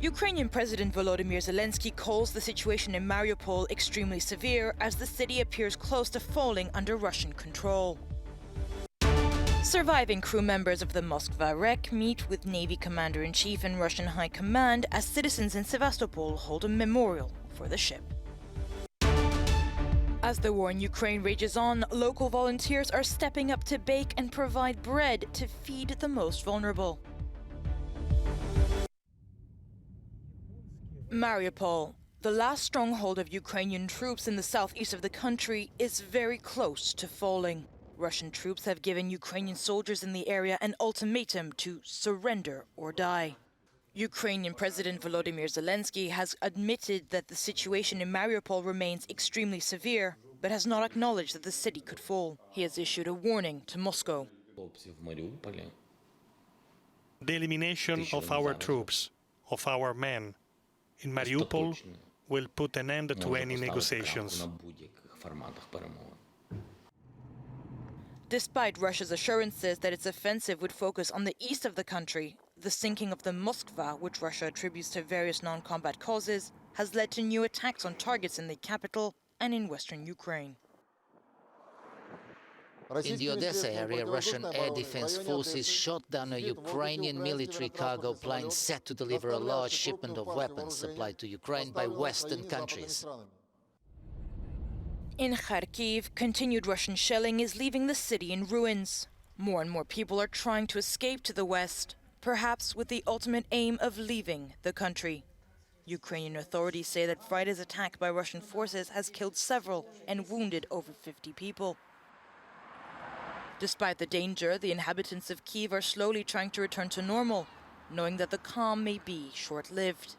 Ukrainian President Volodymyr Zelensky calls the situation in Mariupol extremely severe as the city appears close to falling under Russian control. Surviving crew members of the Moskva wreck meet with Navy Commander-in-Chief and Russian High Command as citizens in Sevastopol hold a memorial for the ship. As the war in Ukraine rages on, local volunteers are stepping up to bake and provide bread to feed the most vulnerable. Mariupol, the last stronghold of Ukrainian troops in the southeast of the country, is very close to falling. Russian troops have given Ukrainian soldiers in the area an ultimatum to surrender or die. Ukrainian President Volodymyr Zelensky has admitted that the situation in Mariupol remains extremely severe, but has not acknowledged that the city could fall. He has issued a warning to Moscow. The elimination of our troops, of our men, in Mariupol will put an end to any negotiations. Despite Russia's assurances that its offensive would focus on the east of the country, the sinking of the Moskva, which Russia attributes to various non-combat causes, has led to new attacks on targets in the capital and in western Ukraine. In the Odessa area, Russian air defense forces shot down a Ukrainian military cargo plane set to deliver a large shipment of weapons supplied to Ukraine by Western countries. In Kharkiv, continued Russian shelling is leaving the city in ruins. More and more people are trying to escape to the west, perhaps with the ultimate aim of leaving the country. Ukrainian authorities say that Friday's attack by Russian forces has killed several and wounded over 50 people. Despite the danger, the inhabitants of Kyiv are slowly trying to return to normal, knowing that the calm may be short-lived.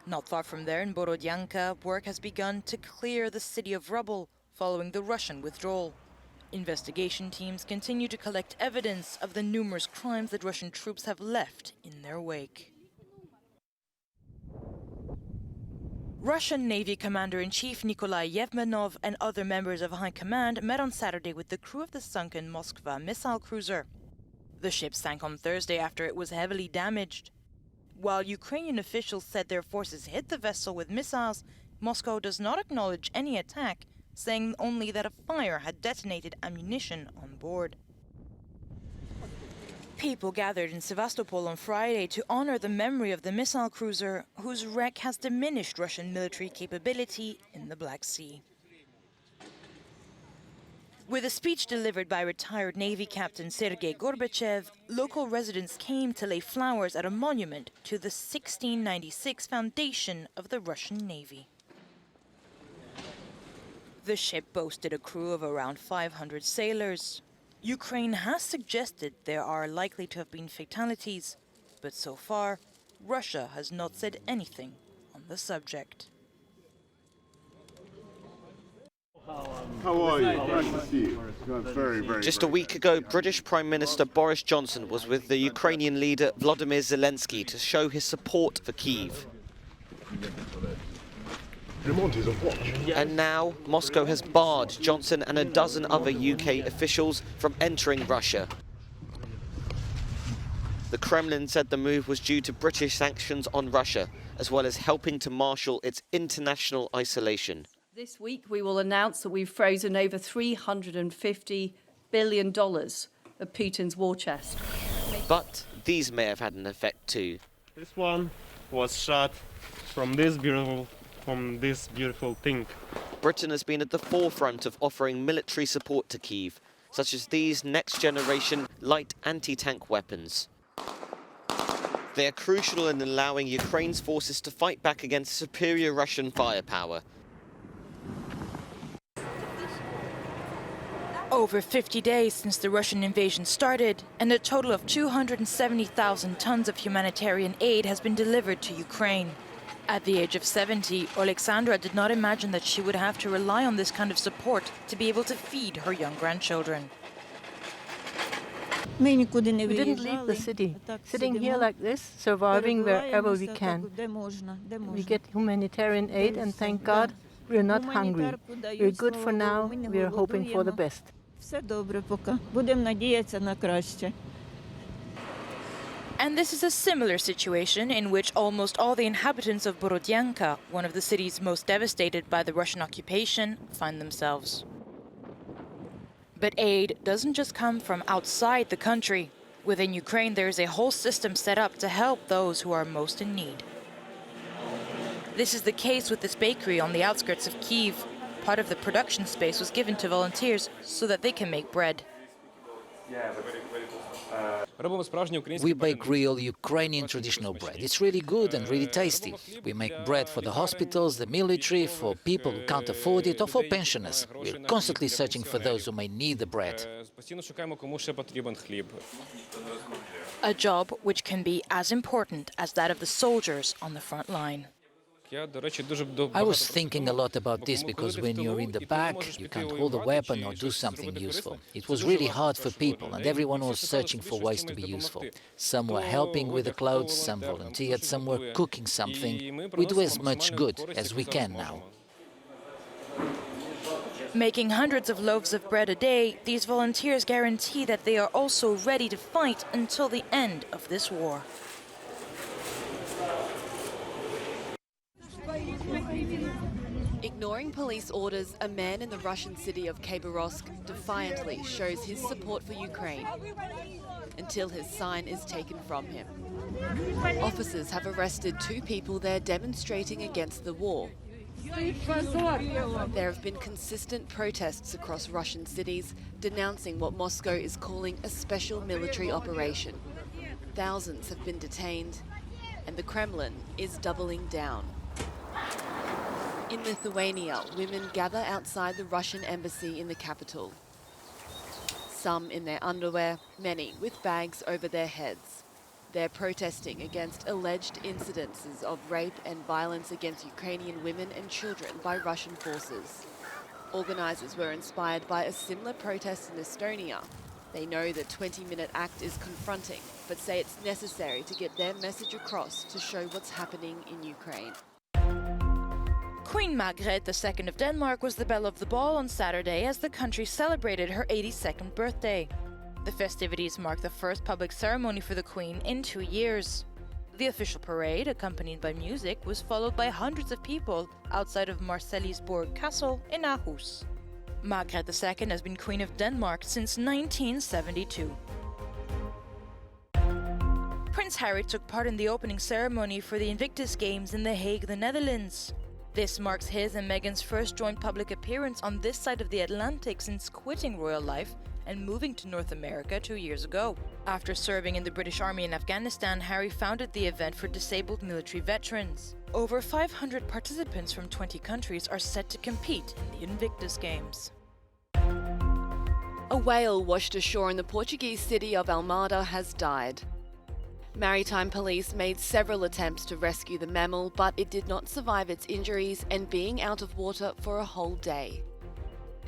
Not far from there, in Borodyanka, work has begun to clear the city of rubble following the Russian withdrawal. Investigation teams continue to collect evidence of the numerous crimes that Russian troops have left in their wake. Russian Navy Commander-in-Chief Nikolai Yevmenov and other members of High Command met on Saturday with the crew of the sunken Moskva missile cruiser. The ship sank on Thursday after it was heavily damaged. While Ukrainian officials said their forces hit the vessel with missiles, Moscow does not acknowledge any attack, saying only that a fire had detonated ammunition on board. People gathered in Sevastopol on Friday to honor the memory of the missile cruiser, whose wreck has diminished Russian military capability in the Black Sea. With a speech delivered by retired Navy Captain Sergei Gorbachev, local residents came to lay flowers at a monument to the 1696 foundation of the Russian Navy. The ship boasted a crew of around 500 sailors. Ukraine has suggested there are likely to have been fatalities, but so far, Russia has not said anything on the subject. How are you? Nice to see you. Very Just a week ago, British Prime Minister Boris Johnson was with the Ukrainian leader Volodymyr Zelensky to show his support for Kyiv. And now, Moscow has barred Johnson and a dozen other UK officials from entering Russia. The Kremlin said the move was due to British sanctions on Russia, as well as helping to marshal its international isolation. This week, we will announce that we've frozen over $350 billion of Putin's war chest. But these may have had an effect too. This one was shot from this beautiful thing. Britain has been at the forefront of offering military support to Kyiv, such as these next-generation light anti-tank weapons. They are crucial in allowing Ukraine's forces to fight back against superior Russian firepower. Over 50 days since the Russian invasion started, and a total of 270,000 tons of humanitarian aid has been delivered to Ukraine. At the age of 70, Alexandra did not imagine that she would have to rely on this kind of support to be able to feed her young grandchildren. We didn't leave the city, sitting here like this, surviving wherever we can. We get humanitarian aid, and thank God, we're not hungry. We're good for now, we're hoping for the best. And this is a similar situation in which almost all the inhabitants of Borodyanka, one of the cities most devastated by the Russian occupation, find themselves. But aid doesn't just come from outside the country. Within Ukraine, there is a whole system set up to help those who are most in need. This is the case with this bakery on the outskirts of Kyiv. Part of the production space was given to volunteers so that they can make bread. We bake real Ukrainian traditional bread. It's really good and really tasty. We make bread for the hospitals, the military, for people who can't afford it, or for pensioners. We're constantly searching for those who may need the bread. A job which can be as important as that of the soldiers on the front line. I was thinking a lot about this because when you're in the back, you can't hold a weapon or do something useful. It was really hard for people, and everyone was searching for ways to be useful. Some were helping with the clothes, some volunteered, some were cooking something. We do as much good as we can now. Making hundreds of loaves of bread a day, these volunteers guarantee that they are also ready to fight until the end of this war. Ignoring police orders, a man in the Russian city of Khabarovsk defiantly shows his support for Ukraine until his sign is taken from him. Officers have arrested 2 people there demonstrating against the war. There have been consistent protests across Russian cities denouncing what Moscow is calling a special military operation. Thousands have been detained, and the Kremlin is doubling down. In Lithuania, women gather outside the Russian embassy in the capital. Some in their underwear, many with bags over their heads. They're protesting against alleged incidences of rape and violence against Ukrainian women and children by Russian forces. Organisers were inspired by a similar protest in Estonia. They know the 20-minute act is confronting, but say it's necessary to get their message across to show what's happening in Ukraine. Queen Margrethe II of Denmark was the belle of the ball on Saturday as the country celebrated her 82nd birthday. The festivities marked the first public ceremony for the Queen in 2 years. The official parade, accompanied by music, was followed by hundreds of people outside of Marselisborg Castle in Aarhus. Margrethe II has been Queen of Denmark since 1972. Prince Harry took part in the opening ceremony for the Invictus Games in The Hague, the Netherlands. This marks his and Meghan's first joint public appearance on this side of the Atlantic since quitting royal life and moving to North America 2 years ago. After serving in the British Army in Afghanistan, Harry founded the event for disabled military veterans. Over 500 participants from 20 countries are set to compete in the Invictus Games. A whale washed ashore in the Portuguese city of Almada has died. Maritime police made several attempts to rescue the mammal, but it did not survive its injuries and being out of water for a whole day.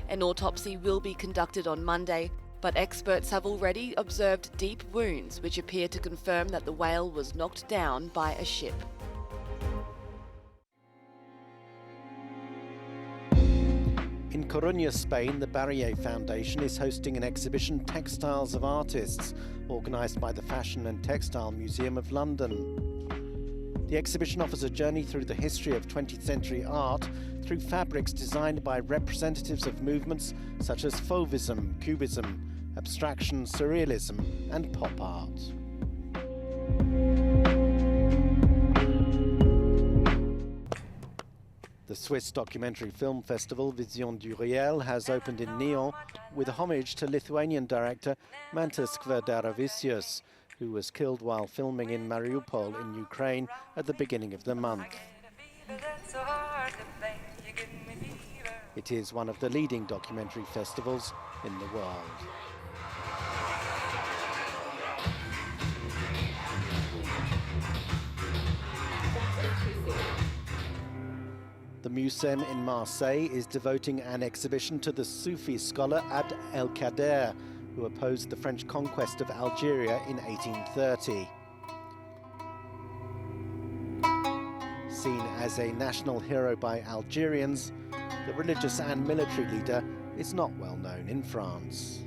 An autopsy will be conducted on Monday, but experts have already observed deep wounds which appear to confirm that the whale was knocked down by a ship. In Coruña, Spain, the Barrier Foundation is hosting an exhibition, Textiles of Artists, organised by the Fashion and Textile Museum of London. The exhibition offers a journey through the history of 20th century art through fabrics designed by representatives of movements such as Fauvism, Cubism, Abstraction, Surrealism and Pop Art. The Swiss documentary film festival Vision du Réel has opened in Nyon with a homage to Lithuanian director Mantas Kvedaravičius, who was killed while filming in Mariupol in Ukraine at the beginning of the month. It is one of the leading documentary festivals in the world. The Museum in Marseille is devoting an exhibition to the Sufi scholar Abd el-Kader, who opposed the French conquest of Algeria in 1830. Seen as a national hero by Algerians, the religious and military leader is not well known in France.